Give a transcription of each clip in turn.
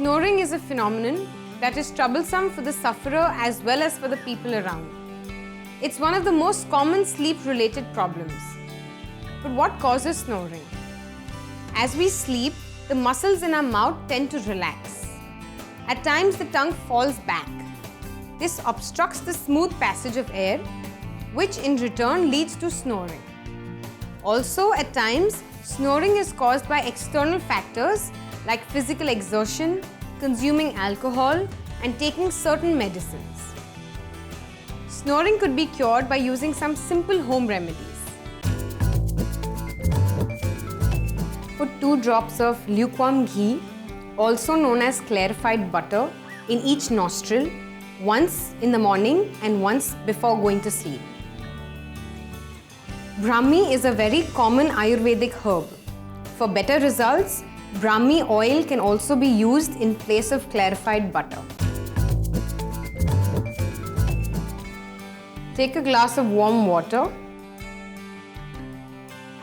Snoring is a phenomenon that is troublesome for the sufferer as well as for the people around. It's one of the most common sleep-related problems. But what causes snoring? As we sleep, the muscles in our mouth tend to relax. At times, the tongue falls back. This obstructs the smooth passage of air, which in return leads to snoring. Also, at times, snoring is caused by external factors like physical exertion, consuming alcohol, and taking certain medicines. Snoring could be cured by using some simple home remedies. Put 2 drops of lukewarm ghee, also known as clarified butter, in each nostril, once in the morning and once before going to sleep. Brahmi is a very common Ayurvedic herb. For better results, brahmi oil can also be used in place of clarified butter. Take a glass of warm water.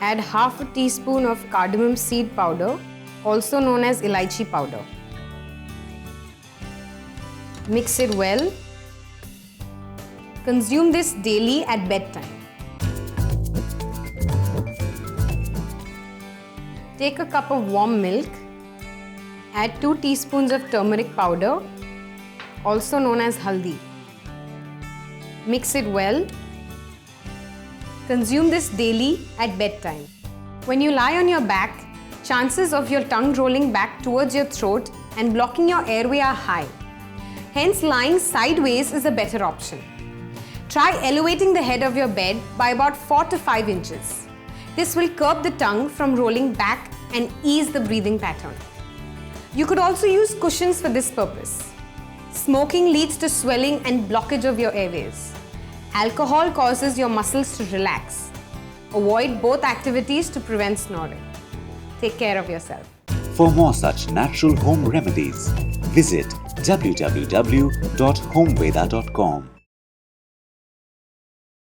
Add half a teaspoon of cardamom seed powder, also known as elaichi powder. Mix it well. Consume this daily at bedtime. Take a cup of warm milk. Add 2 teaspoons of turmeric powder, also known as haldi. Mix it well. Consume this daily at bedtime. When you lie on your back, chances of your tongue rolling back towards your throat and blocking your airway are high. Hence, lying sideways is a better option. Try elevating the head of your bed by about 4 to 5 inches. This will curb the tongue from rolling back and ease the breathing pattern. You could also use cushions for this purpose. Smoking leads to swelling and blockage of your airways. Alcohol causes your muscles to relax. Avoid both activities to prevent snoring. Take care of yourself. For more such natural home remedies, visit www.homeveda.com.